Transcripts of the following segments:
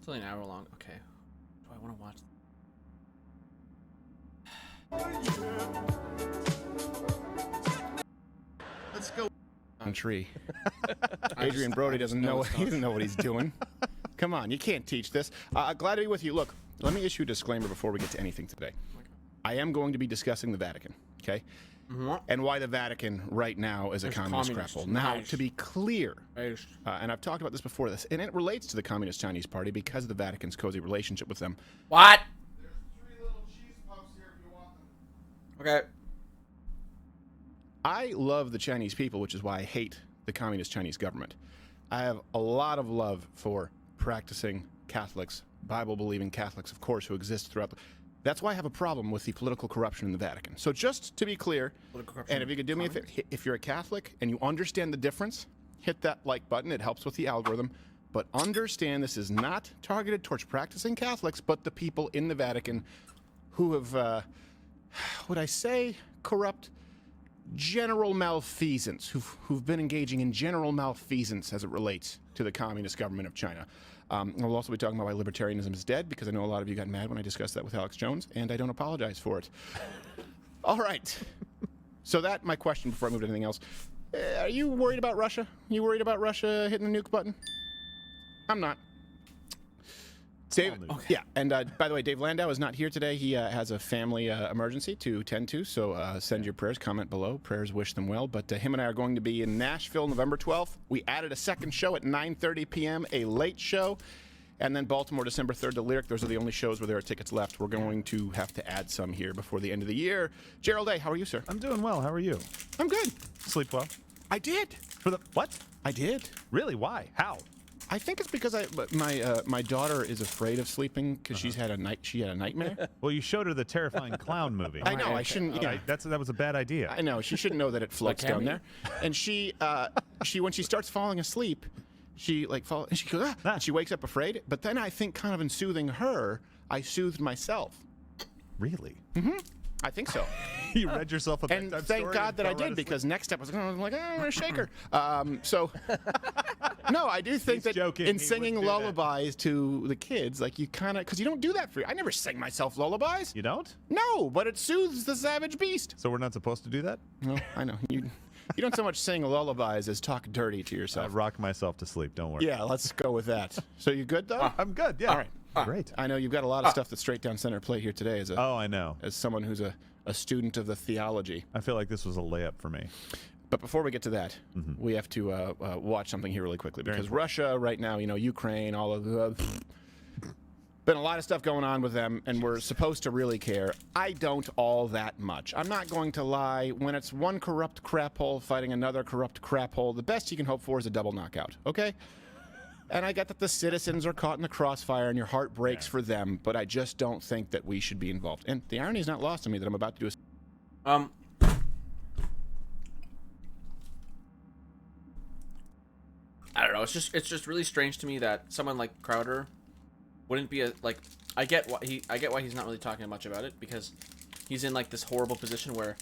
It's only an hour long. Okay. Do I want to watch? Let's go. Tree. Adrian Brody doesn't know. He doesn't know what he's doing. Come on, you can't teach this. Glad to be with you. Look, let me issue a disclaimer before we get to anything today. I am going to be discussing the Vatican, okay? And why the Vatican right now is a communist crapple. Now, to be clear, and I've talked about this before, and it relates to the Communist Chinese Party because of the Vatican's cozy relationship with them. What? There's 3 little cheese puffs here if you want them. Okay. I love the Chinese people, which is why I hate the Communist Chinese government. I have a lot of love for practicing Catholics, Bible-believing Catholics, of course, who exist throughout the... That's why I have a problem with the political corruption in the Vatican. So just to be clear, and if you could do me a favor, if you're a Catholic and you understand the difference, hit that like button. It helps with the algorithm. But understand this is not targeted towards practicing Catholics, but the people in the Vatican who have, would I say, corrupt general malfeasance, who've been engaging in general malfeasance as it relates to the Communist government of China. We'll also be talking about why libertarianism is dead, because I know a lot of you got mad when I discussed that with Alex Jones, and I don't apologize for it. All right. So that, my question before I move to anything else. Are you worried about Russia? You worried about Russia hitting the nuke button? I'm not. Dave, yeah, and by the way, Dave Landau is not here today. He has a family emergency to tend to, so send your prayers, comment below. Prayers wish them well, but him and I are going to be in Nashville November 12th. We added a second show at 9:30 p.m., a late show, and then Baltimore December 3rd, the Lyric. Those are the only shows where there are tickets left. We're going to have to add some here before the end of the year. Gerald A., how are you, sir? I'm doing well. How are you? I'm good. Sleep well? I did. For the what? I did. Really? Why? How? I think it's because my daughter is afraid of sleeping because she had a nightmare. Well, you showed her the terrifying clown movie. I know. I shouldn't. Yeah. That was a bad idea. I know. She shouldn't know that it floats down there. And she when she starts falling asleep, she and she goes and she wakes up afraid. But then I think, kind of in soothing her, I soothed myself. Really? Mm-hmm. I think so. You read yourself a bedtime and thank story God that I did, because next step was like, I'm gonna shake her. So no, I do think that in singing lullabies to the kids, like you kind of, because you don't do that I never sing myself lullabies. You don't? No, but it soothes the savage beast. So we're not supposed to do that? No, I know. You don't so much sing lullabies as talk dirty to yourself. I rock myself to sleep. Don't worry. Yeah, let's go with that. So you good though? I'm good. Yeah. All right. Great. I know you've got a lot of stuff that's straight down center plate here today. I know. As someone who's a student of the theology. I feel like this was a layup for me. But before we get to that, we have to watch something here really quickly, because Russia right now, Ukraine, all of the... been a lot of stuff going on with them, and we're supposed to really care. I don't all that much. I'm not going to lie. When it's one corrupt crap hole fighting another corrupt crap hole, the best you can hope for is a double knockout, okay? And I get that the citizens are caught in the crossfire and your heart breaks for them, but I just don't think that we should be involved. And the irony is not lost on me that I'm about to do I don't know. It's just really strange to me that someone like Crowder wouldn't be I get why he's not really talking much about it, because he's in like this horrible position where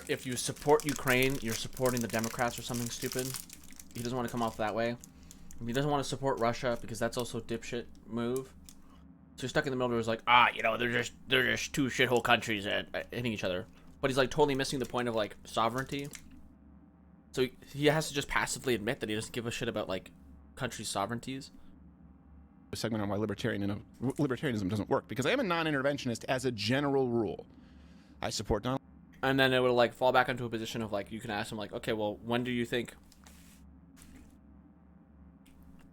if you support Ukraine, you're supporting the Democrats or something stupid. He doesn't want to come off that way. He doesn't want to support Russia because that's also a dipshit move. So you're stuck in the middle where it's like, they're just two shithole countries hitting each other. But he's like totally missing the point of like sovereignty. So he has to just passively admit that he doesn't give a shit about like countries' sovereignties. A segment on why libertarianism doesn't work, because I am a non-interventionist as a general rule. I support Donald. And then it would like fall back into a position of like, you can ask him like, okay, well, when do you think?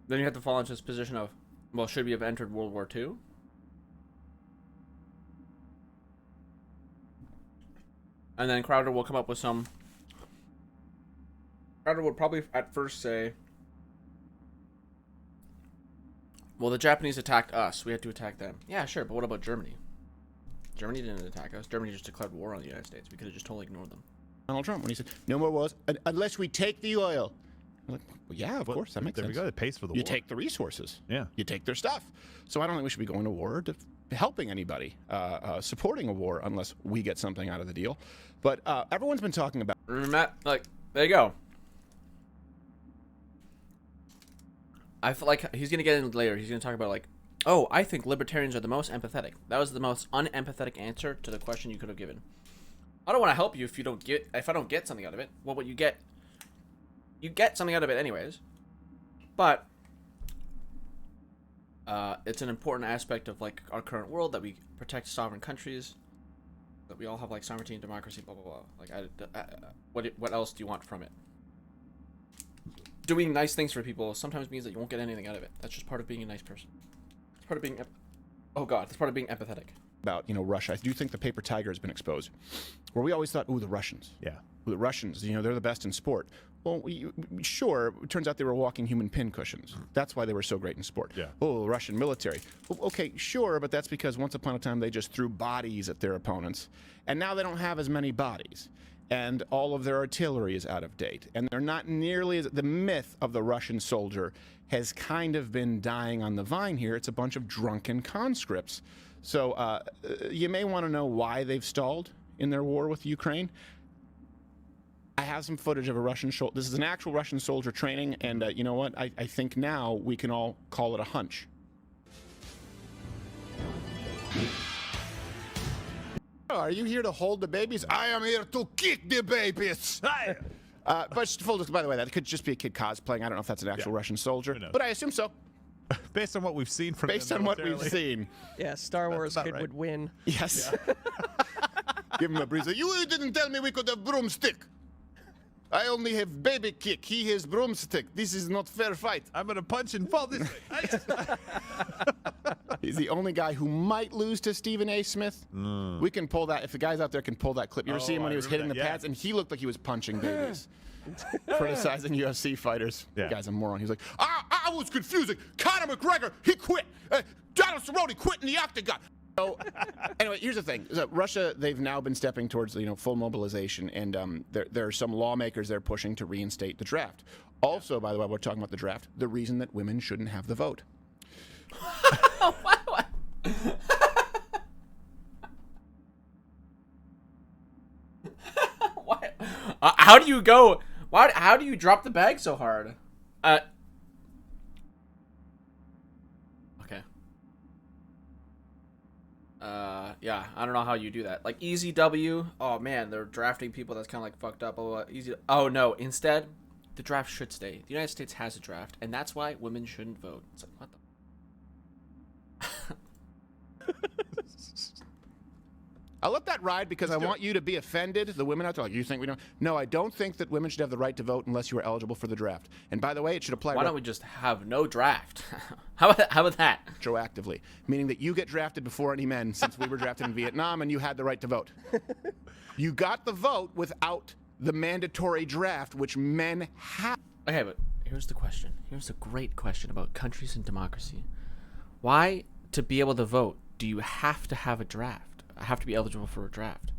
Then you have to fall into this position of, well, should we have entered World War II? And then Crowder will come up with some... Crowder would probably at first say, well, the Japanese attacked us. We had to attack them. Yeah, sure, but what about Germany? Germany didn't attack us. Germany just declared war on the United States. We could have just totally ignored them. Donald Trump, when he said, no more wars unless we take the oil. I'm like, well, yeah, of course, that makes sense. There we go. It pays for the war. You take the resources. Yeah. You take their stuff. So I don't think we should be going to war to helping anybody, supporting a war, unless we get something out of the deal. But everyone's been talking about... Matt, like, there you go. I feel like he's gonna get in later. He's gonna talk about like, oh, I think libertarians are the most empathetic. That was the most unempathetic answer to the question you could have given. I don't want to help you if I don't get something out of it. Well, what you get something out of it anyways. But it's an important aspect of like our current world that we protect sovereign countries, that we all have like sovereignty and democracy, blah blah blah. Like, what else do you want from it? Doing nice things for people sometimes means that you won't get anything out of it. That's just part of being a nice person. It's part of being, that's part of being empathetic. About Russia, I do think the paper tiger has been exposed. Where we always thought, ooh, the Russians. Yeah. Ooh, the Russians, they're the best in sport. Well, sure, it turns out they were walking human pin cushions. That's why they were so great in sport. Yeah. Oh, the Russian military. Well, okay, sure, but that's because once upon a time they just threw bodies at their opponents. And now they don't have as many bodies. And all of their artillery is out of date. And they're not nearly as... The myth of the Russian soldier has kind of been dying on the vine here. It's a bunch of drunken conscripts. So you may want to know why they've stalled in their war with Ukraine. I have some footage of a Russian soldier. This is an actual Russian soldier training, and you know what? I think now we can all call it a hunch. Are you here to hold the babies? I am here to kick the babies. But full disclosure, by the way, that could just be a kid cosplaying. I don't know if that's an actual Russian soldier, but I assume so. Based on what we've seen from Based on what we've seen. Yeah, Star Wars kid would win. Yes. Yeah. Give him a breeze. You didn't tell me we could have broomstick. I only have baby kick. He has broomstick. This is not fair fight. I'm going to punch and fall this way. He's the only guy who might lose to Stephen A. Smith. We can pull that. If the guys out there can pull that clip. You ever see him when he was hitting the pads? And he looked like he was punching babies. Criticizing UFC fighters. Yeah. The guy's a moron. He's like, I was confusing. Conor McGregor, he quit. Donald Cerrone quit in the octagon. So, anyway, here's the thing. So Russia, they've now been stepping towards full mobilization, and there are some lawmakers they're pushing to reinstate the draft. Also, by the way, we're talking about the draft, the reason that women shouldn't have the vote. What? What? How do you go? How do you drop the bag so hard? Okay. Yeah, I don't know how you do that. Like easy W. Oh man, they're drafting people that's kind of like fucked up. Easy. Oh no. Instead, the draft should stay. The United States has a draft, and that's why women shouldn't vote. It's like, what the? I'll let that ride because I want you to be offended. The women out there, like, you think we don't? No, I don't think that women should have the right to vote unless you are eligible for the draft. And by the way, it should apply. Why don't we just have no draft? How about that? Retroactively, meaning that you get drafted before any men, since we were drafted in Vietnam, and you had the right to vote. You got the vote without the mandatory draft, which men have. Okay, but here's the question. Here's a great question about countries and democracy. Why, to be able to vote, do you have to have a draft? Have to be eligible for a draft?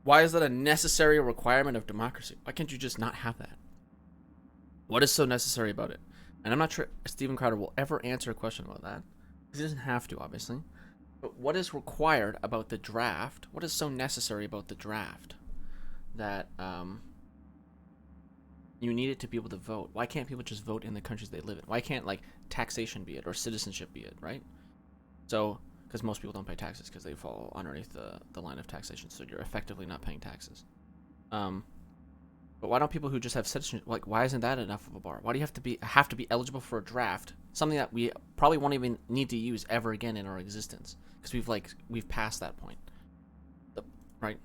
Why is that a necessary requirement of democracy? Why can't you just not have that? What is so necessary about it? And I'm not sure Steven Crowder will ever answer a question about that. He doesn't have to, obviously. But what is required about the draft? What is so necessary about the draft that you need it to be able to vote? Why can't people just vote in the countries they live in? Why can't taxation be it or citizenship be it, right? So, because most people don't pay taxes because they fall underneath the line of taxation, so you're effectively not paying taxes. But why don't people who just have citizenship, why isn't that enough of a bar? Why do you have to be eligible for a draft? Something that we probably won't even need to use ever again in our existence because we've passed that point, right?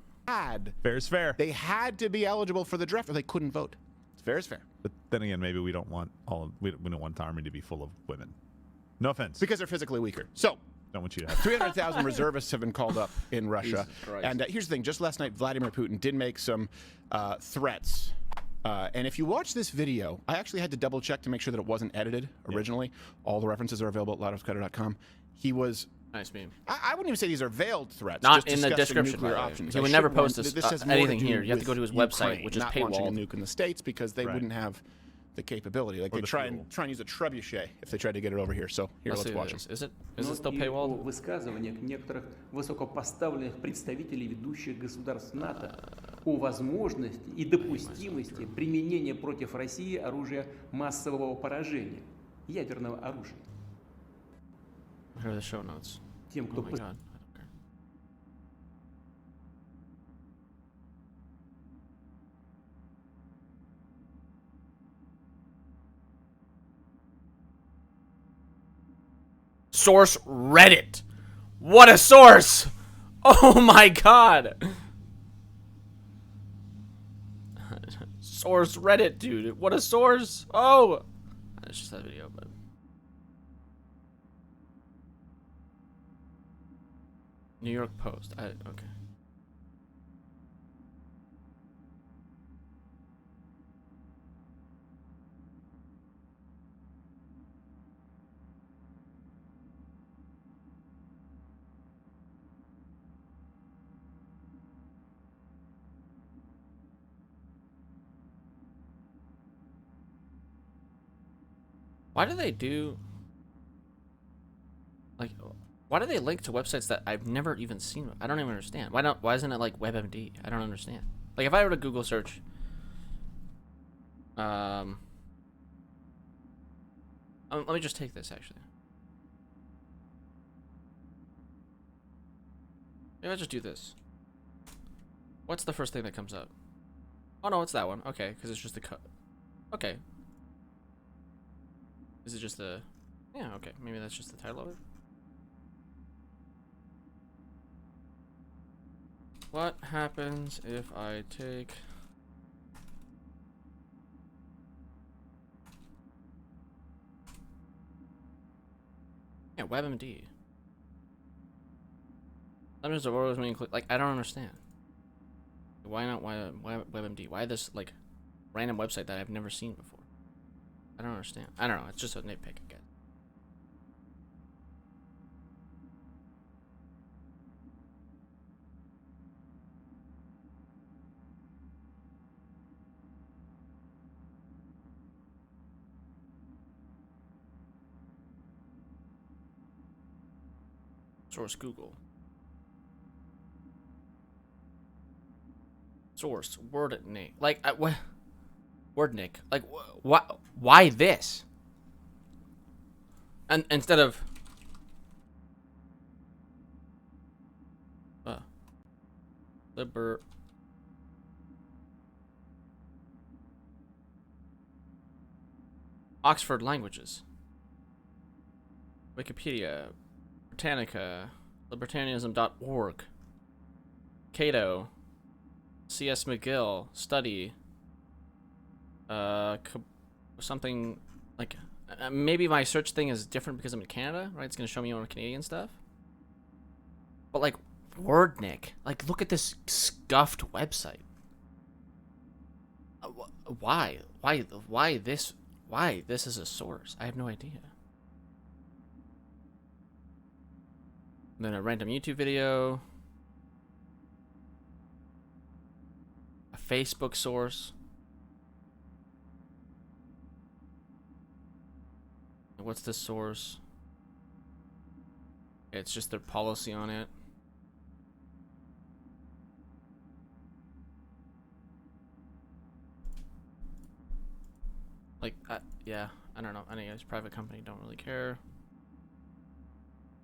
Fair is fair. They had to be eligible for the draft, or they couldn't vote. It's fair is fair. But then again, maybe we don't want we don't want the army to be full of women. No offense. Because they're physically weaker. So. Don't want you to have 300,000 reservists have been called up in Russia. And here's the thing. Just last night, Vladimir Putin did make some threats. And if you watch this video, I actually had to double check to make sure that it wasn't edited originally. Yeah. All the references are available at loudofcutter.com. He was... Nice meme. I wouldn't even say these are veiled threats. Not just in the description. Options. He would never post anything here. You have to go to his website, which is not paywalled. Launching a nuke in the States because they wouldn't have the capability. Like they try and use a trebuchet if they try to get it over here. So here, let's watch them. Is it still paywalled? Высказываниях некоторых высокопоставленных представителей ведущих государств НАТО о возможности и допустимости применения против России оружия массового поражения, ядерного оружия. Here are the show notes. Тем, Oh кто my god, I don't care. Source Reddit. What a source! Oh my god! Source Reddit, dude. What a source! Oh! It's just that video, but. New York Post. Okay. Why do they do, like, why do they link to websites that I've never even seen? I don't even understand. Why isn't it like WebMD? I don't understand. Like, if I were to Google search, let me just take this, actually. Maybe I'll just do this. What's the first thing that comes up? Oh, no, it's that one. Okay, because it's just the cut. Okay. Is it just the... Yeah, okay. Maybe that's just the title of it. What happens if I take... Yeah, WebMD. Sometimes the words may include... Like, I don't understand. Why not? Why WebMD? Why this, like, random website that I've never seen before? I don't understand. I don't know. It's just a nitpick, I guess. Source Google. Source Wordnik. Like, what? Wordnik. Like, what? Why this? And instead of Oxford Languages, Wikipedia, Britannica, libertarianism.org, Cato, C.S. McGill, Study, something like, maybe my search thing is different because I'm in Canada, right? It's gonna show me on Canadian stuff. But like, Wordnik, like, look at this scuffed website. Why this? Why this is a source? I have no idea. And then a random YouTube video, a Facebook source. What's the source? It's just their policy on it. Like, yeah, I don't know. Anyways, private company, don't really care.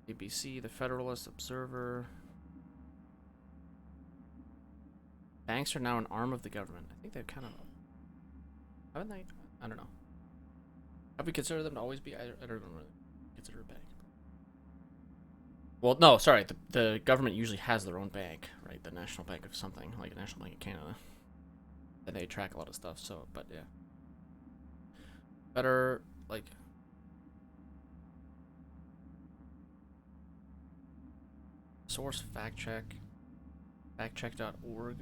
ABC, The Federalist, Observer. Banks are now an arm of the government. I think they've kind of... Haven't they? I don't know. Have we considered them to always be? I don't really consider a bank. Well, no, sorry. The government usually has their own bank, right? The National Bank of something, like a National Bank of Canada. And they track a lot of stuff, so, but yeah. Better, like... Source fact check. Factcheck.org.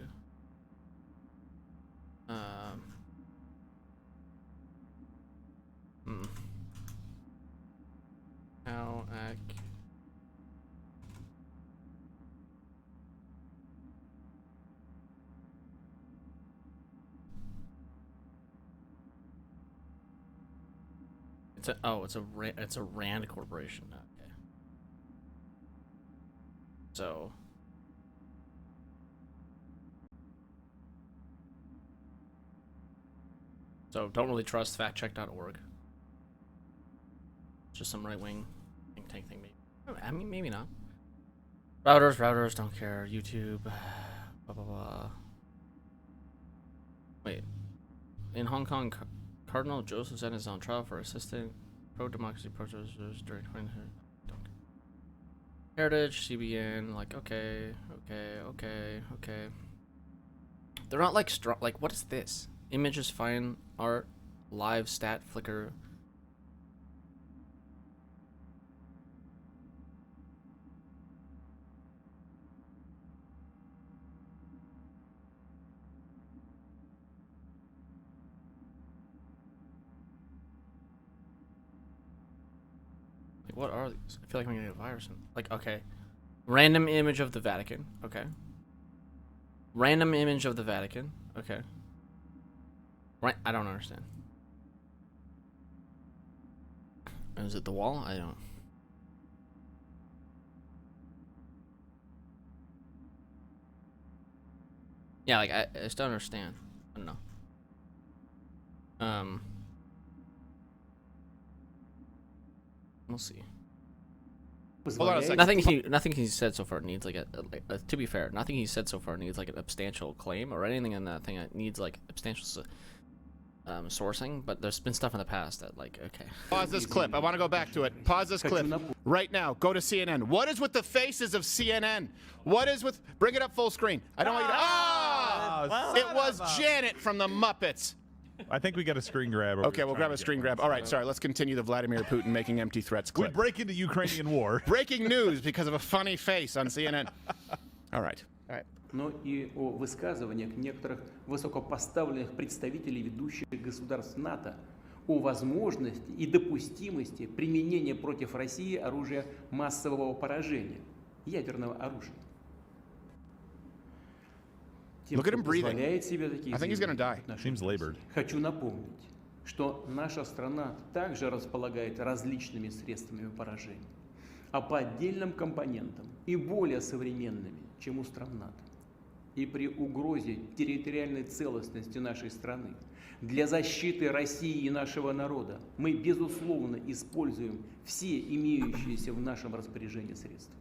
How it's a Rand corporation. Okay. So So don't really trust factcheck.org. Just some right-wing think tank thing, maybe. I mean, maybe not. Routers, don't care. YouTube, blah, blah, blah. Wait. In Hong Kong, Cardinal Joseph Zen is on trial for assisting pro-democracy protesters during 2000. Heritage, CBN, like, okay. They're not like strong. Like, what is this? Images, fine art, live stat, flicker. Like, what are these? I feel like I'm getting a virus. Like, okay. Random image of the Vatican. Okay. Random image of the Vatican. Okay. Right. I don't understand. Is it the wall? I don't. Yeah, like I just don't understand. I don't know. We'll see. Hold on a second. Nothing he said so far needs like to be fair, nothing he said so far needs like an substantial claim or anything in that thing that needs like substantial sourcing. But there's been stuff in the past that like okay. Pause this clip. I want to go back to it. Pause this clip right now. Go to CNN. What is with the faces of CNN? What is with? Bring it up full screen. I don't want you to. Oh, it was Janet from the Muppets. I think we got a screen grab. Okay, we'll grab a screen grab. All right, sorry. Let's continue the Vladimir Putin making empty threats clip. We break into Ukrainian war. Breaking news because of a funny face on CNN. All right. Но и о высказываниях некоторых высокопоставленных представителей ведущих государств НАТО о возможности и допустимости применения против России оружия массового поражения, ядерного оружия. Look at him breathing. Себе такие I think he's going to die. Seems labored. Хочу напомнить, что наша страна также располагает различными средствами поражения, а по отдельным компонентам и более современными, чем у стран НАТО. И при угрозе территориальной целостности нашей страны для защиты России и нашего народа мы, безусловно, используем все имеющиеся в нашем распоряжении средства.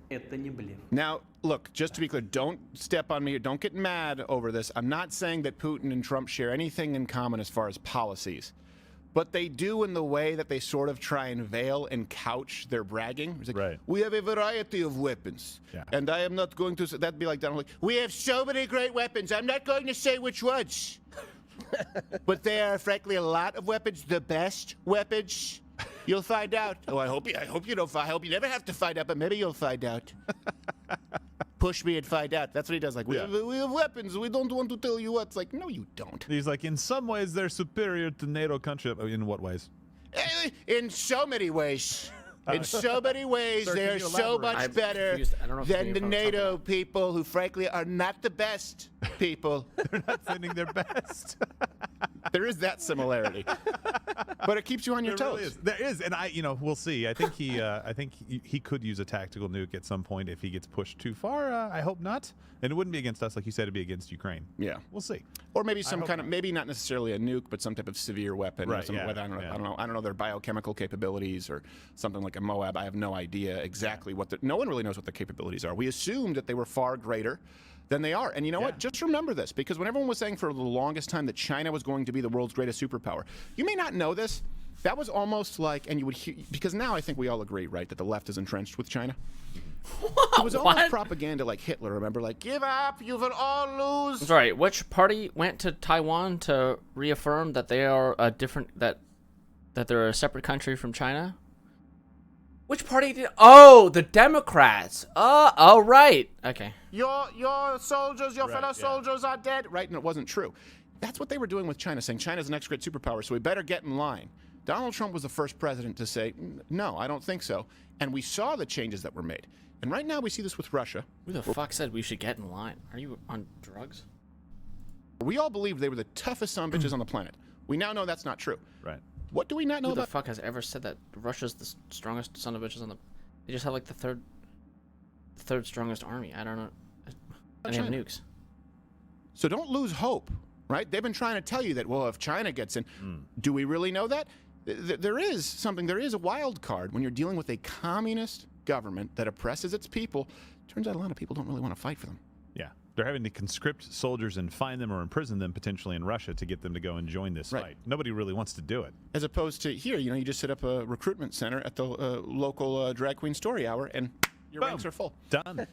Это не блеф. Now, look, just to be clear, don't step on me or don't get mad over this. I'm not saying that Putin and Trump share anything in common as far as policies. But they do in the way that they sort of try and veil and couch their bragging. It's like, right. We have a variety of weapons. Yeah. And I am not going to... That'd be like Donald. Like, we have so many great weapons. I'm not going to say which ones. But there are, frankly, a lot of weapons. The best weapons... You'll find out. Oh, I hope you don't. I hope you never have to find out, but maybe you'll find out. Push me and find out. That's what he does. Like, we have weapons. We don't want to tell you what. It's like, no, you don't. He's like, in some ways, they're superior to NATO countries. In what ways? In so many ways. In so many ways, they're so much better than the NATO people who, frankly, are not the best people. They're not sending their best. There is that similarity. But it keeps you on your toes. Really is. There is, and we'll see. I think he could use a tactical nuke at some point if he gets pushed too far. I hope not. And it wouldn't be against us, like you said, it'd be against Ukraine. Yeah, we'll see. Or maybe some kind of, maybe not necessarily a nuke, but some type of severe weapon. Right. I don't know their biochemical capabilities or something like a Moab. I have no idea exactly what. No one really knows what the capabilities are. We assumed that they were far greater than they are. And you know what? Just remember this, because when everyone was saying for the longest time that China was going to be the world's greatest superpower, you may not know this. That was almost like, and you would hear, because now I think we all agree, right, that the left is entrenched with China. It was almost propaganda like Hitler, remember? Like, give up, you will all lose. Sorry, which party went to Taiwan to reaffirm that they are a different, that they're a separate country from China? Which party did? Oh, the Democrats. Oh, right. Okay. Your soldiers, your fellow soldiers are dead. Right, and it wasn't true. That's what they were doing with China, saying China's the next great superpower, so we better get in line. Donald Trump was the first president to say, no, I don't think so. And we saw the changes that were made. And right now we see this with Russia. Who the fuck said we should get in line? Are you on drugs? We all believed they were the toughest son of bitches on the planet. We now know that's not true. Right. What do we not know Who about? the fuck has ever said that Russia's the strongest son of bitches on the... They just have like the third strongest army. I don't know. And they have nukes. So don't lose hope. right? They've been trying to tell you that, well, if China gets in, do we really know that? There is a wild card when you're dealing with a communist government that oppresses its people. Turns out a lot of people don't really want to fight for them. Yeah. They're having to conscript soldiers and fine them or imprison them potentially in Russia to get them to go and join this fight. Nobody really wants to do it. As opposed to here, you just set up a recruitment center at the local drag queen story hour, and your ranks are full. Done.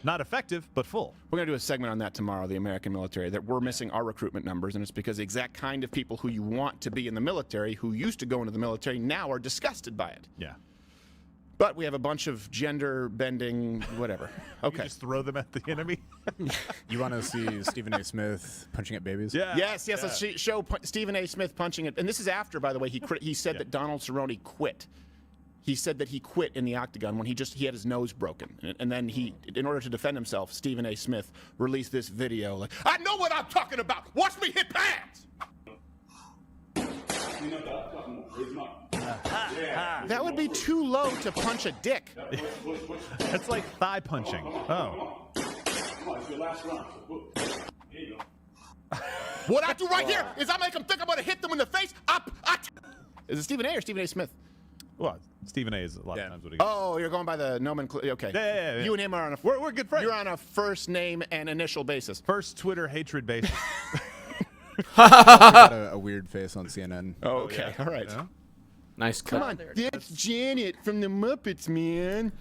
Not effective, but full. We're going to do a segment on that tomorrow, the American military, that we're missing our recruitment numbers, and it's because the exact kind of people who you want to be in the military, who used to go into the military, now are disgusted by it. Yeah. But we have a bunch of gender-bending whatever. Okay. You just throw them at the enemy? You want to see Stephen A. Smith punching at babies? Yeah. Yes, let's show Stephen A. Smith punching it. And this is after, by the way, he said that Donald Cerrone quit. He said that he quit in the octagon when he had his nose broken. And then in order to defend himself, Stephen A. Smith released this video like, I know what I'm talking about! Watch me hit pants! That would be too low to punch a dick. That's like thigh punching. Oh. What I do right here is I make them think I'm going to hit them in the face. Is it Stephen A. or Stephen A. Smith? Well, Stephen A. is a lot of times what he Oh, you're going by the nomenclature. Okay. Yeah. You and him are on we're good friends. You're on a first name and initial basis. First Twitter hatred basis. Got a weird face on CNN. Oh, okay. All right. Yeah. Nice cut. Come on. That's Janet from the Muppets, man.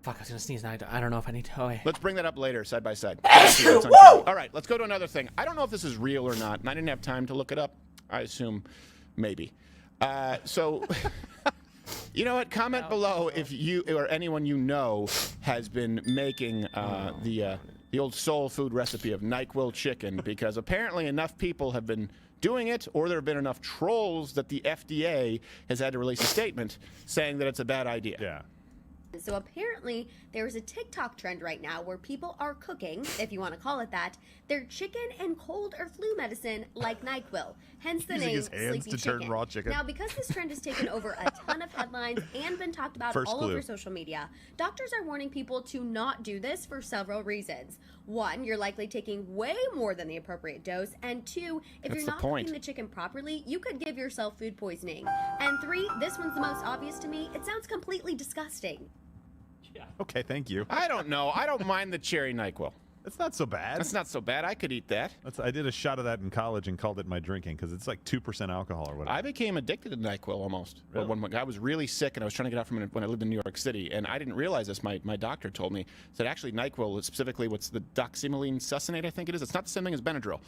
Fuck, I was gonna sneeze now. I don't know if I need to. Oh, wait. Let's bring that up later, side by side. Whoa! All right, let's go to another thing. I don't know if this is real or not, and I didn't have time to look it up. I assume maybe. So, you know what? Comment below if you or anyone you know has been making the old soul food recipe of NyQuil chicken, because apparently enough people have been doing it, or there have been enough trolls that the FDA has had to release a statement saying that it's a bad idea. Yeah. So apparently there's a TikTok trend right now where people are cooking, if you want to call it that, their chicken and cold or flu medicine like NyQuil. Hence the Using name his hands Sleepy to turn Chicken. raw chicken. Now, because this trend has taken over a ton of headlines and been talked about First all clue. over social media, doctors are warning people to not do this for several reasons. One, you're likely taking way more than the appropriate dose, and two, if That's you're the not point. cooking the chicken properly, you could give yourself food poisoning. And three, this one's the most obvious to me, it sounds completely disgusting. Okay, thank you. I don't know. I don't mind the cherry NyQuil. It's not so bad. That's not so bad. I could eat that. I did a shot of that in college and called it my drinking because it's like 2% alcohol or whatever. I became addicted to NyQuil almost. Really? When I was really sick and I was trying to get out from it when I lived in New York City, and I didn't realize this. My doctor told me that actually NyQuil is specifically what's the doximylene succinate, I think it is. It's not the same thing as Benadryl.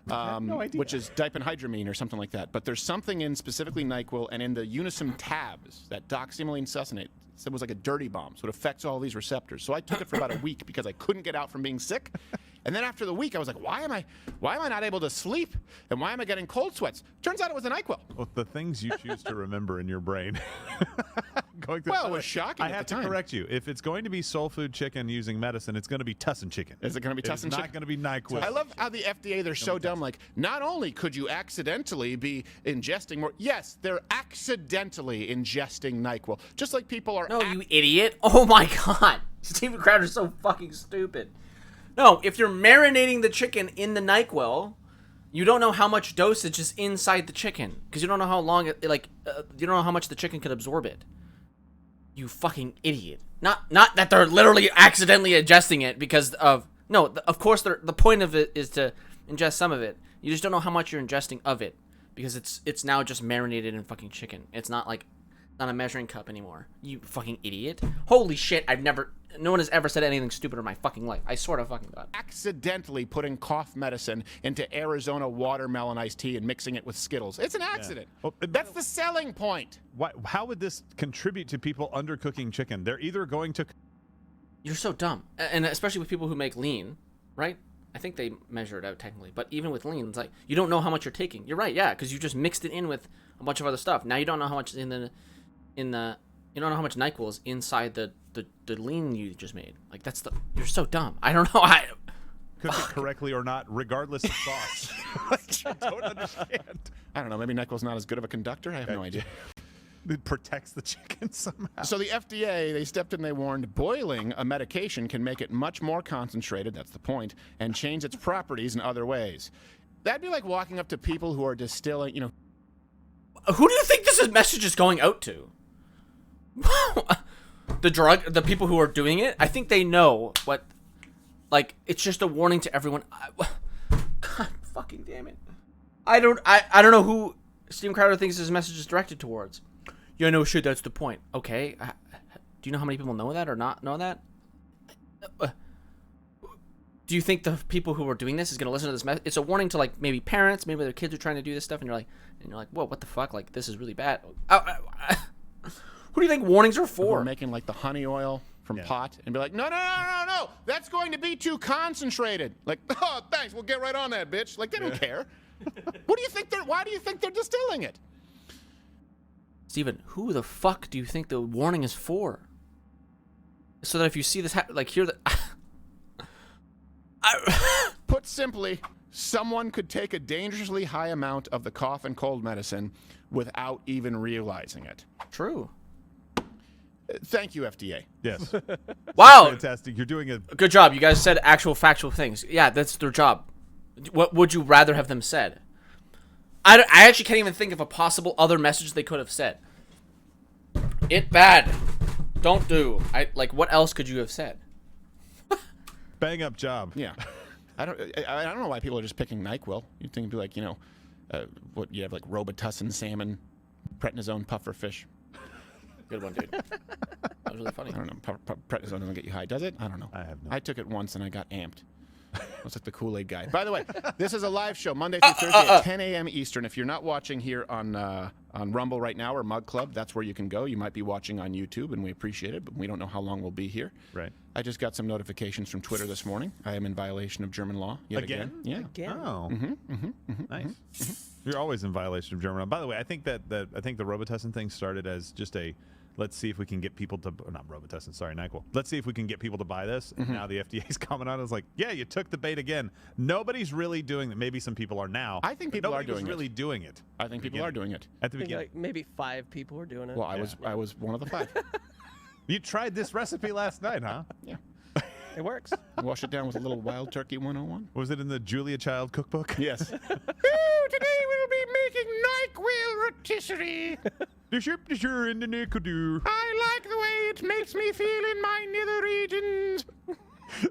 no idea. Which is diphenhydramine or something like that. But there's something in specifically NyQuil and in the Unisum tabs, that doximylene succinate, it was like a dirty bomb. So it affects all these receptors. So I took it for about a week because I couldn't get out from being sick. And then after the week, I was like, why am I not able to sleep? And why am I getting cold sweats? Turns out it was the NyQuil. Well, the things you choose to remember in your brain. Going through Well, it was shocking I at have the to time. correct you. If it's going to be soul food chicken using medicine, it's going to be Tussin chicken. Is it going to be Tussin It's chicken? not going to be NyQuil. I love how the FDA, they're so dumb. Like, not only could you accidentally be ingesting more, yes, they're accidentally ingesting NyQuil. Just like people are. No, you idiot. Oh my god. Steven Crowder's so fucking stupid. No, if you're marinating the chicken in the NyQuil, you don't know how much dosage is inside the chicken. Because you don't know how long you don't know how much the chicken can absorb it. You fucking idiot. Not that they're literally accidentally ingesting it because of... No, of course, the point of it is to ingest some of it. You just don't know how much you're ingesting of it. Because it's now just marinated in fucking chicken. It's not like... Not a measuring cup anymore. You fucking idiot. Holy shit, no one has ever said anything stupid in my fucking life. I swear to fucking God. Accidentally putting cough medicine into Arizona watermelon iced tea and mixing it with Skittles. It's an accident. Well, That's the selling point. How would this contribute to people undercooking chicken? They're either going to... You're so dumb. And especially with people who make lean, right? I think they measure it out technically. But even with lean, it's like, you don't know how much you're taking. You're right, yeah, because you just mixed it in with a bunch of other stuff. Now you don't know how much you don't know how much NyQuil is inside the lean you just made. Like, you're so dumb. I don't know. Cook it correctly or not, regardless of sauce. Like, I don't understand. I don't know. Maybe NyQuil's not as good of a conductor. I have no idea. It protects the chicken somehow. So the FDA, they stepped in, they warned boiling a medication can make it much more concentrated, that's the point, and change its properties in other ways. That'd be like walking up to people who are distilling, you know. Who do you think this message is going out to? The people who are doing it? I think they know what, like, it's just a warning to everyone. God fucking damn it. I don't know who Steven Crowder thinks this message is directed towards. Yeah, no shit, that's the point. Okay. Do you know how many people know that or not know that? Do you think the people who are doing this is going to listen to this message? It's a warning to, like, maybe parents, maybe their kids are trying to do this stuff, and you're like, whoa, what the fuck? Like, this is really bad. Who do you think warnings are for? We're making, like, the honey oil from pot and be like, no, that's going to be too concentrated. Like, oh, thanks, we'll get right on that, bitch. Like, they don't care. Why do you think they're distilling it? Steven, who the fuck do you think the warning is for? So that if you see this hear the... Put simply, someone could take a dangerously high amount of the cough and cold medicine without even realizing it. True. Thank you, FDA. Yes. Wow. Fantastic. You're doing a good job. You guys said actual factual things. Yeah, that's their job. What would you rather have them said? I actually can't even think of a possible other message they could have said. It bad. Don't do. What else could you have said? bang up job. Yeah. I don't know why people are just picking NyQuil. You'd think it'd be like, you have like Robitussin salmon, prednisone puffer fish. Good one, dude. That was really funny. I don't know. Prednisone doesn't get you high, does it? I don't know. I have no. I took it once and I got amped. I was like the Kool-Aid guy. By the way, this is a live show Monday through Thursday at 10 a.m. Eastern. If you're not watching here on Rumble right now or Mug Club, that's where you can go. You might be watching on YouTube, and we appreciate it, but we don't know how long we'll be here. Right. I just got some notifications from Twitter this morning. I am in violation of German law yet again. Yeah. Again? Oh. Nice. You're always in violation of German law. By the way, I think the Robitussin thing started as just a let's see if we can get people to not Robitussin, sorry, NyQuil. Let's see if we can get people to buy this. And now the FDA's coming on. It's like, yeah, you took the bait again. Nobody's really doing that. Maybe some people are now. I think people are doing really doing it. I think people are doing it. At the I think beginning. like maybe 5 people were doing it. Well, I was one of the 5. You tried this recipe last night, huh? Yeah. It works. Wash it down with a little Wild Turkey 101. Was it in the Julia Child cookbook? Yes. Today we'll be making NyQuil rotisserie. Sure, in the nickel. I like the way it makes me feel in my nether regions.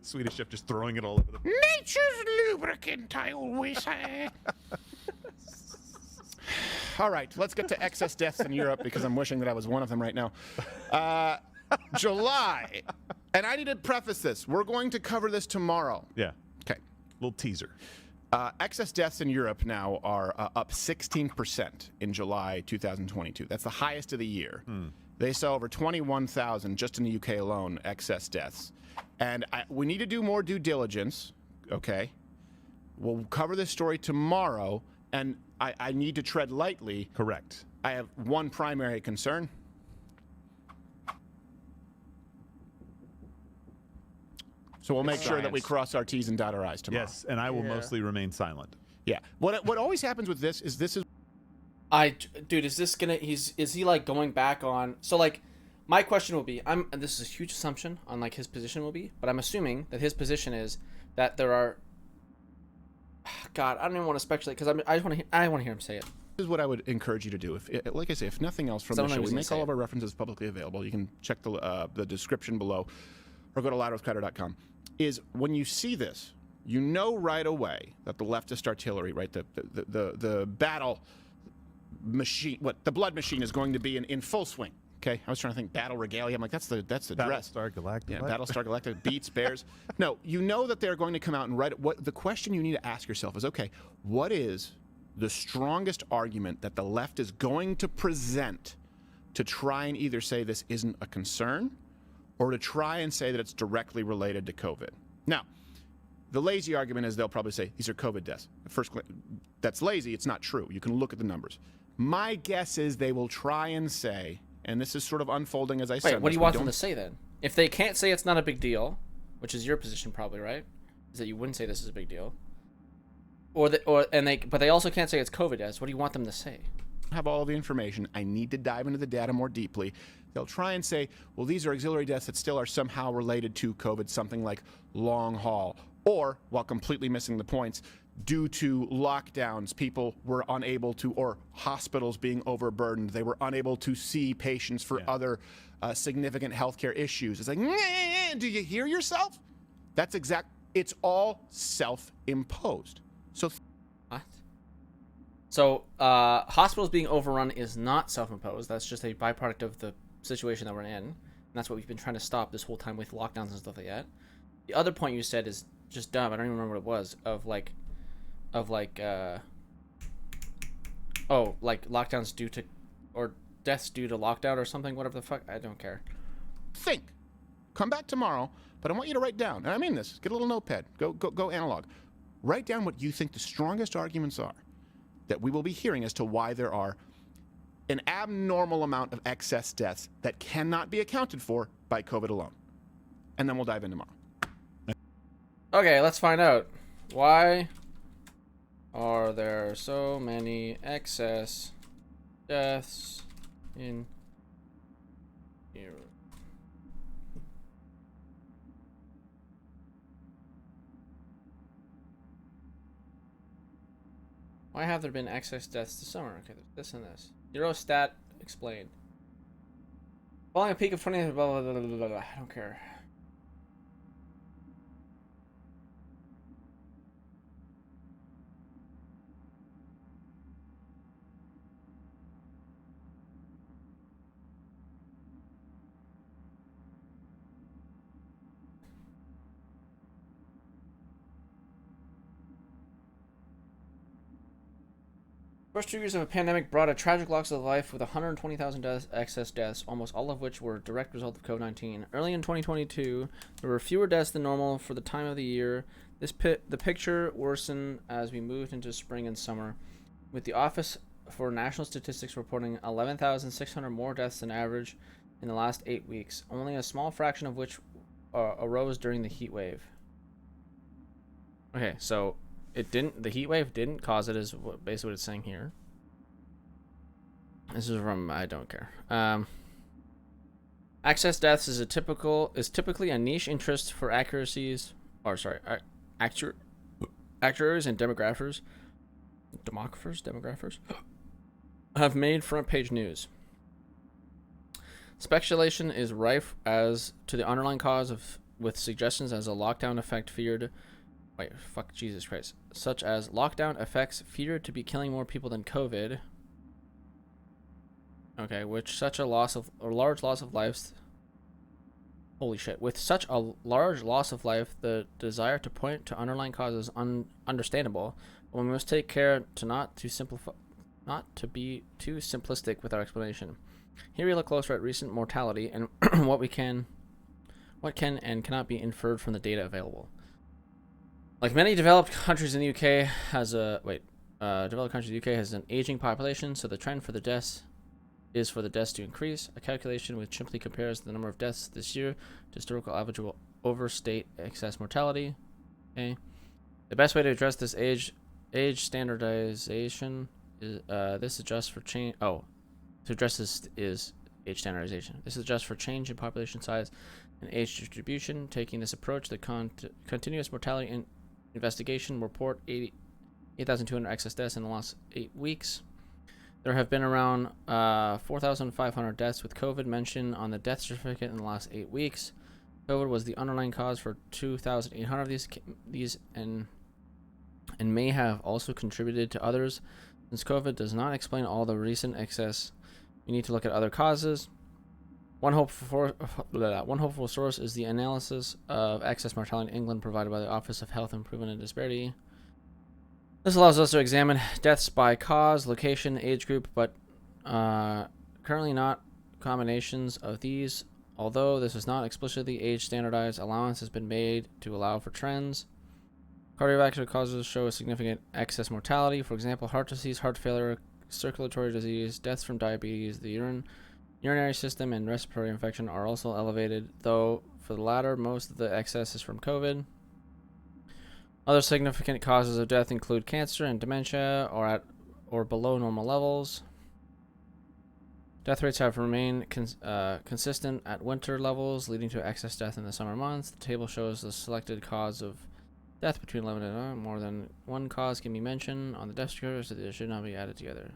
Swedish chef just throwing it all over the Nature's lubricant, I always say. All right, let's get to excess deaths in Europe because I'm wishing that I was one of them right now. July. And I need to preface this. We're going to cover this tomorrow. Yeah. Okay. Little teaser. Excess deaths in Europe now are up 16% in July 2022. That's the highest of the year. They saw over 21,000 just in the UK alone excess deaths. And we need to do more due diligence, okay? We'll cover this story tomorrow, and I need to tread lightly. Correct. I have one primary concern. So we'll make sure that we cross our T's and dot our I's tomorrow. Yes, and I will mostly remain silent. Yeah. What always happens with this is Dude, is this gonna? Is he like going back on? So like, my question will be, and this is a huge assumption on like his position will be, but I'm assuming that his position is that there are. God, I don't even want to speculate because I want to hear him say it. This is what I would encourage you to do. Like I say, if nothing else from the show, we make all of our references publicly available. You can check the description below, or go to loudwithcrowder.com. Is when you see this, you know right away that the leftist artillery, right, the battle machine, the blood machine is going to be in full swing. Okay, I was trying to think battle regalia. I'm like, that's the dress. Battlestar Galactica. Yeah, Battlestar Galactica beats bears. No, you know that they're going to come out and write. What the question you need to ask yourself is, okay, what is the strongest argument that the left is going to present to try and either say this isn't a concern, or to try and say that it's directly related to COVID? Now, the lazy argument is they'll probably say these are COVID deaths. First, that's lazy. It's not true. You can look at the numbers. My guess is they will try and say, and this is sort of unfolding as I said. Wait, what do you want them to say then? If they can't say it's not a big deal, which is your position probably, right? Is that you wouldn't say this is a big deal, but they also can't say it's COVID deaths. What do you want them to say? have all the information. I need to dive into the data more deeply. They'll try and say, well, these are auxiliary deaths that still are somehow related to COVID, something like long haul. Or, while completely missing the points, due to lockdowns, people were unable to, or hospitals being overburdened, they were unable to see patients for other significant healthcare issues. It's like, do you hear yourself? That's it's all self-imposed. So What? So, hospitals being overrun is not self-imposed. That's just a byproduct of the situation that we're in. And that's what we've been trying to stop this whole time with lockdowns and stuff like that. The other point you said is just dumb. I don't even remember what it was. Lockdowns due to, or deaths due to lockdown or something. Whatever the fuck. I don't care. think. Come back tomorrow, but I want you to write down, and I mean this, get a little notepad, go analog. Write down what you think the strongest arguments are that we will be hearing as to why there are an abnormal amount of excess deaths that cannot be accounted for by COVID alone. And then we'll dive in tomorrow. Okay, let's find out. Why are there so many excess deaths in here? Why have there been excess deaths this summer? Okay, there's this and this. Eurostat explained. Following a peak of 20, blah, blah, blah, blah, blah. I don't care. First 2 years of a pandemic brought a tragic loss of life with 120,000 excess deaths, almost all of which were a direct result of COVID-19. Early in 2022, there were fewer deaths than normal for the time of the year. The picture worsened as we moved into spring and summer, with the Office for National Statistics reporting 11,600 more deaths than average in the last 8 weeks, only a small fraction of which arose during the heat wave. Okay, so the heat wave didn't cause it, is basically what it's saying here. This is from, I don't care. Excess deaths is typically a niche interest for actuaries and demographers have made front page news. Speculation is rife as to the underlying cause with suggestions as a lockdown effect feared. Wait, fuck, Jesus Christ. Such as lockdown effects feared to be killing more people than COVID. Okay, which such a large loss of lives. Holy shit. With such a large loss of life, the desire to point to underlying causes is understandable, but we must take care to not to be too simplistic with our explanation. Here we look closer at recent mortality and what can and cannot be inferred from the data available. Like many developed countries in the UK has an aging population, so the trend for the deaths is for the deaths to increase. A calculation which simply compares the number of deaths this year to historical average will overstate excess mortality. Okay. The best way to address this age standardization is is age standardization. This is just for change in population size and age distribution. Taking this approach, the continuous mortality investigation report 8,200 excess deaths in the last 8 weeks. There have been around 4,500 deaths with COVID mentioned on the death certificate in the last 8 weeks. COVID was the underlying cause for 2,800 of these and may have also contributed to others. Since COVID does not explain all the recent excess, we need to look at other causes. One hopeful source is the analysis of excess mortality in England provided by the Office of Health Improvement and Disparity. This allows us to examine deaths by cause, location, age group, but currently not combinations of these. Although this is not explicitly age standardized, allowance has been made to allow for trends. Cardiovascular causes show a significant excess mortality. For example, heart disease, heart failure, circulatory disease, deaths from diabetes, the urinary system, and respiratory infection are also elevated, though for the latter, most of the excess is from COVID. Other significant causes of death include cancer and dementia, or at or below normal levels. Death rates have remained consistent at winter levels, leading to excess death in the summer months. The table shows the selected cause of death between 11 and more than one cause can be mentioned on the death score, so they should not be added together.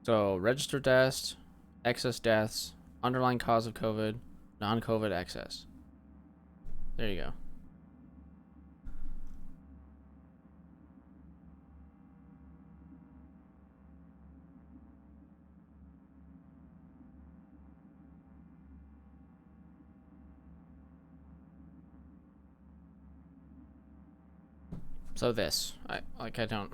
So, registered deaths, excess deaths, underlying cause of COVID, non-COVID excess. There you go. So this, I don't.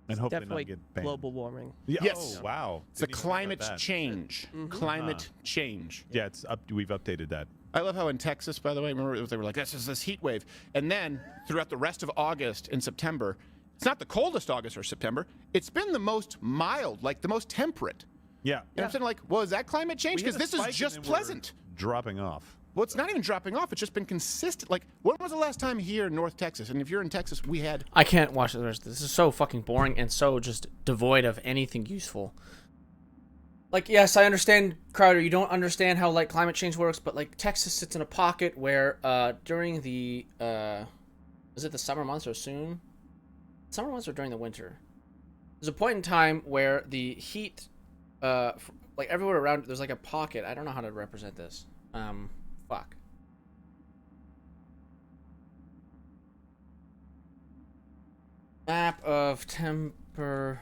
And hopefully Definitely not get banned. global warming. Yeah, Yes. Oh, wow. It's a Didn't even think about climate that. change. Climate change. Yeah, it's up. We've updated that. I love how in Texas, by the way, remember they were like, this is this heat wave. And then throughout the rest of August and September, it's not the coldest August or September. It's been the most mild, like the most temperate. Yeah. You know what I'm saying? Like, well, is that climate change? We hit Because a this spike is and just then we're pleasant. Dropping off. Well, it's not even dropping off. It's just been consistent. Like, when was the last time here in North Texas? And if you're in Texas, we had... I can't watch the rest of this. This is so fucking boring and so just devoid of anything useful. Like, yes, I understand, Crowder, you don't understand how, like, climate change works, but, like, Texas sits in a pocket where, during the, is it the summer months or soon? Summer months or during the winter? There's a point in time where the heat, like, everywhere around, there's, like, a pocket. I don't know how to represent this. Fuck. Map of temper...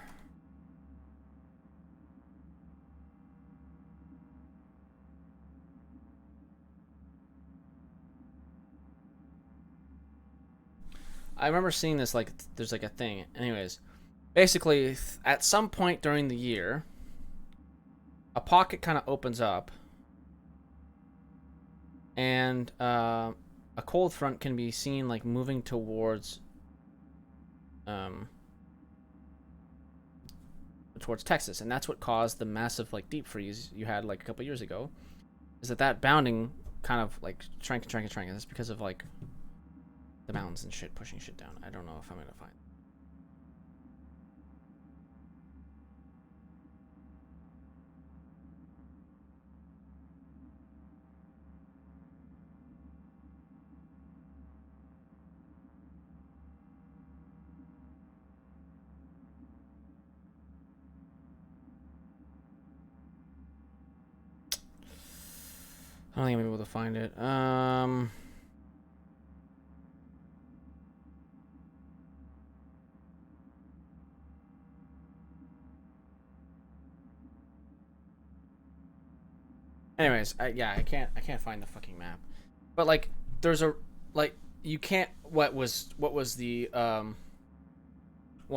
I remember seeing this, like, there's like a thing. Anyways, basically, at some point during the year, a pocket kind of opens up, and a cold front can be seen, like, moving towards Texas, and that's what caused the massive, like, deep freeze you had, like, a couple years ago. Is that bounding kind of, like, shrank and shrank and shrank, and that's because of, like, the mountains and shit pushing shit down. I don't know if I'm gonna find. I don't think I'm able to find it. Anyways, I can't find the fucking map. But, like, there's a, like, you can't, what was the, well,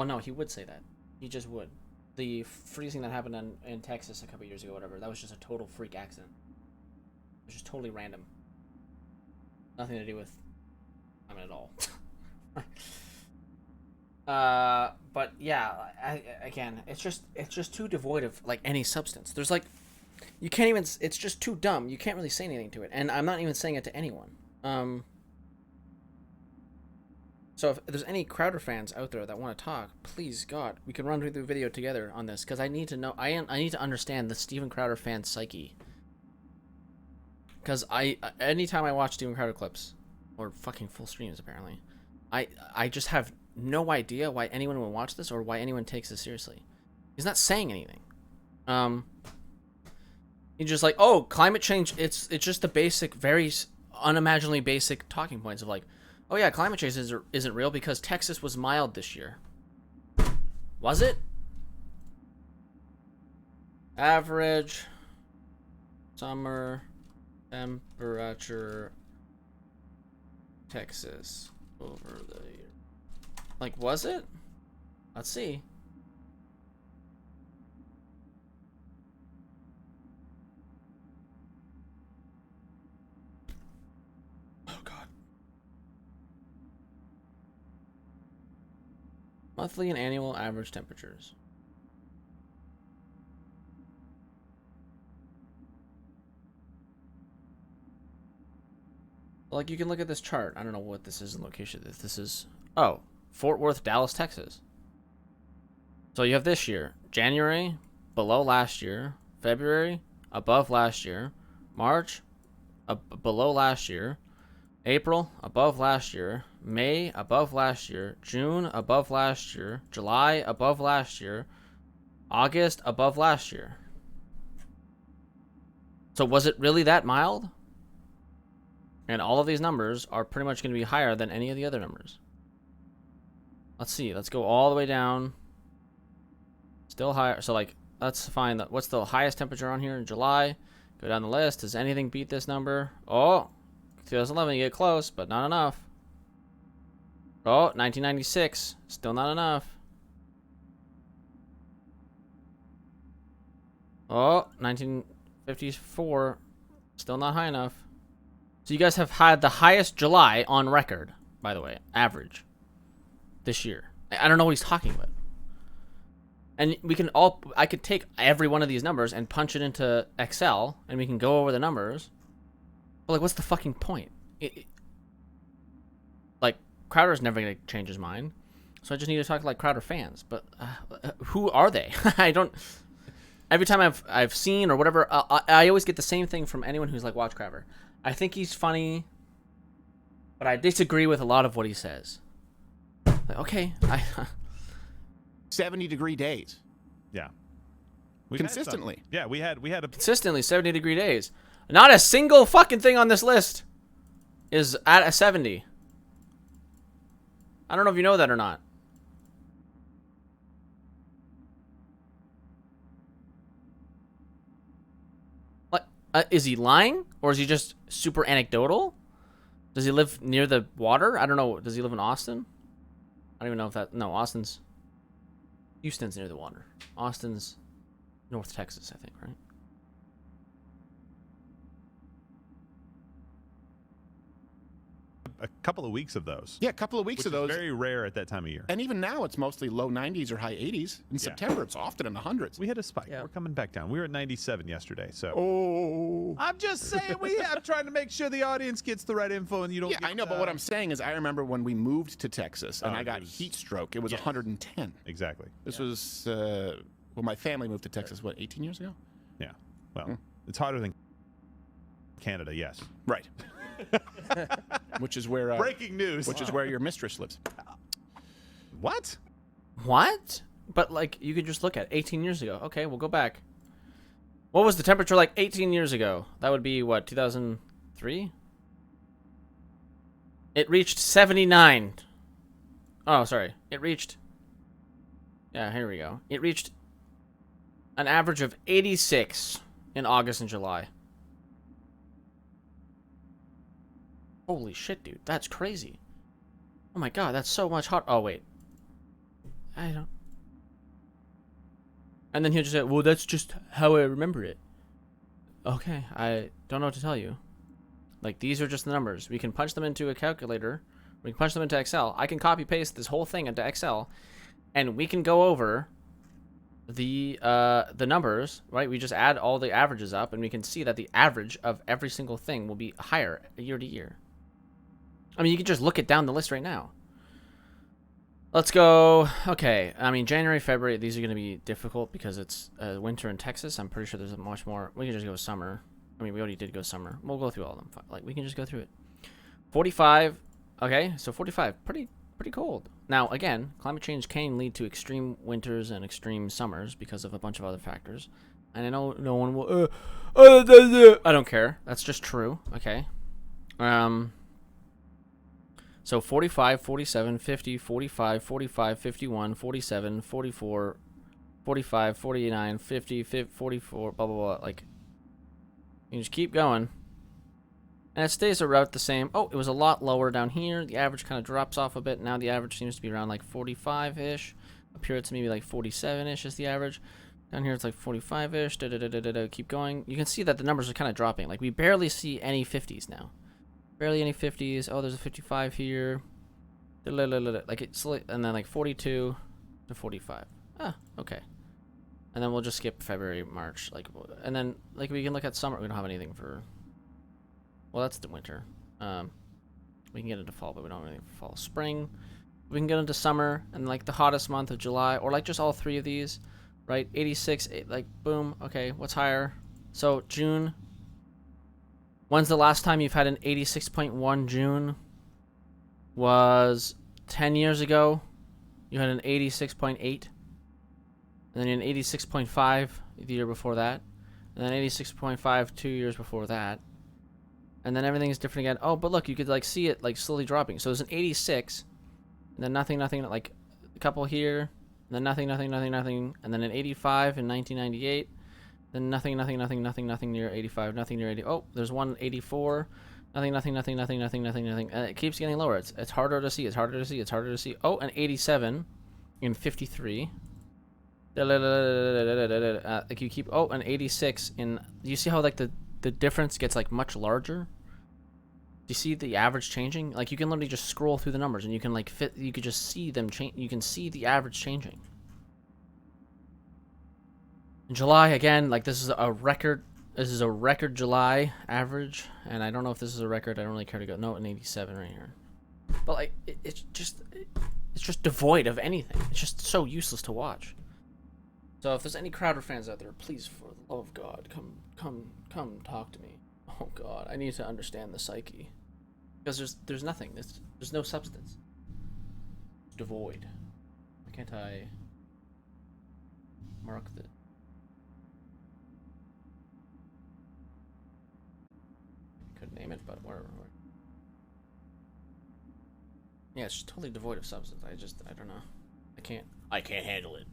no, he would say that. He just would. The freezing that happened in Texas a couple years ago, whatever, that was just a total freak accident. It was just totally random. Nothing to do with climate at all. But yeah, again, it's just too devoid of, like, any substance. There's, like, you can't even, it's just too dumb. You can't really say anything to it. And I'm not even saying it to anyone. So if there's any Crowder fans out there that want to talk, please, God, we can run through the video together on this, because I need to know, I need to understand the Steven Crowder fan psyche. Because anytime I watch Steven Crowder clips, or fucking full streams apparently, I just have no idea why anyone would watch this or why anyone takes this seriously. He's not saying anything. He's just like, oh, climate change, it's just the basic, very unimaginably basic talking points of, like, oh yeah, climate change isn't real because Texas was mild this year. Was it? Average summer temperature Texas over the year. Like, was it? Let's see. Oh God. Monthly and annual average temperatures. Well, like, you can look at this chart. I don't know what this is in location. This is, oh, Fort Worth, Dallas, Texas. So you have this year. January, below last year. February, above last year. March, below last year. April, above last year. May, above last year. June, above last year. July, above last year. August, above last year. So was it really that mild? And all of these numbers are pretty much going to be higher than any of the other numbers. Let's see. Let's go all the way down. Still higher. So, like, let's find what's the highest temperature on here in July. Go down the list. Does anything beat this number? Oh, 2011, you get close, but not enough. Oh, 1996. Still not enough. Oh, 1954. Still not high enough. So you guys have had the highest July on record, by the way, average, this year. I don't know what he's talking about. And I could take every one of these numbers and punch it into Excel, and we can go over the numbers. But, like, what's the fucking point? Like, Crowder's never going to change his mind. So I just need to talk to, like, Crowder fans. But who are they? I don't... Every time I've seen or whatever, I always get the same thing from anyone who's like, watch Crowder. I think he's funny, but I disagree with a lot of what he says. Like, okay, 70-degree days. Yeah. Consistently. Yeah, we had a consistently 70-degree days. Not a single fucking thing on this list is at a 70. I don't know if you know that or not. Is he lying, or is he just super anecdotal? Does he live near the water? I don't know. Does he live in Austin? I don't even know if that... No, Houston's near the water. Austin's North Texas, I think, right? a couple of weeks of those. Yeah, a couple of weeks which of those. Is very rare at that time of year. And even now, it's mostly low 90s or high 80s. In September, it's often in the hundreds. We had a spike. Yeah. We're coming back down. We were at 97 yesterday. So. Oh. I'm just saying I'm trying to make sure the audience gets the right info and you don't. Yeah, I know, but what I'm saying is, I remember when we moved to Texas and I got heat stroke. It was 110. Exactly. This was well, my family moved to Texas. What, 18 years ago? Yeah. Well, it's hotter than Canada. Yes. Right. Which is where breaking news. Which is where your mistress lives. What? What? But like, you could just look at 18 years ago. Okay, we'll go back. What was the temperature like 18 years ago? That would be what, 2003? It reached 79. Oh, sorry. It reached. Yeah, here we go. It reached an average of 86 in August and July. Holy shit, dude. That's crazy. Oh my god, that's so much hot. Oh, wait. I don't... And then he'll just say, well, that's just how I remember it. Okay, I don't know what to tell you. Like, these are just the numbers. We can punch them into a calculator. We can punch them into Excel. I can copy-paste this whole thing into Excel. And we can go over the numbers, right? We just add all the averages up, and we can see that the average of every single thing will be higher year to year. I mean, you can just look it down the list right now. Let's go. Okay. I mean, January, February, these are going to be difficult because it's winter in Texas. I'm pretty sure there's much more. We can just go summer. I mean, we already did go summer. We'll go through all of them. Like, we can just go through it. 45. Okay. So 45. Pretty cold. Now, again, climate change can lead to extreme winters and extreme summers because of a bunch of other factors. And I know no one will. I don't care. That's just true. Okay. So 45, 47, 50, 45, 45, 51, 47, 44, 45, 49, 50, 44, blah, blah, blah. Like, you just keep going. And it stays about the same. Oh, it was a lot lower down here. The average kind of drops off a bit. Now the average seems to be around like 45-ish. Up here it's maybe like 47-ish is the average. Down here it's like 45-ish. Keep going. You can see that the numbers are kind of dropping. Like, we barely see any 50s now. Barely any 50s. Oh, there's a 55 here. Like, it's and then like 42 to 45. Ah, okay. And then we'll just skip February, March. Like, and then like we can look at summer. We don't have anything for. Well, that's the winter. We can get into fall, but we don't really fall. Spring. We can get into summer and like the hottest month of July, or like just all three of these, right? 86, like boom. Okay, what's higher? So June. When's the last time you've had an 86.1 June? Was 10 years ago. You had an 86.8. And then an 86.5 the year before that. And then 86.5 2 years before that. And then everything is different again. Oh, but look, you could like see it like slowly dropping. So it's an 86, and then nothing, like a couple here, and then nothing, and then an 85 in 1998, then nothing near 85, nothing near 80. Oh, there's one 84, nothing, and it keeps getting lower. It's harder to see. Oh, an 87 in 53. Like you keep. Oh, an 86 in. You see how like the difference gets like much larger? Do you see the average changing? Like you can literally just scroll through the numbers and you can like you could just see them change. You can see the average changing. In July again, like this is a record July average, and I don't know if this is a record. I don't really care to go. No, an 87 right here. But like it's just devoid of anything. It's just so useless to watch. So if there's any Crowder fans out there, please, for the love of God, come talk to me. Oh God, I need to understand the psyche, because there's nothing. There's no substance. It's devoid. Why can't I mark the? Could name it, but whatever. Yeah, it's just totally devoid of substance. I don't know. I can't handle it.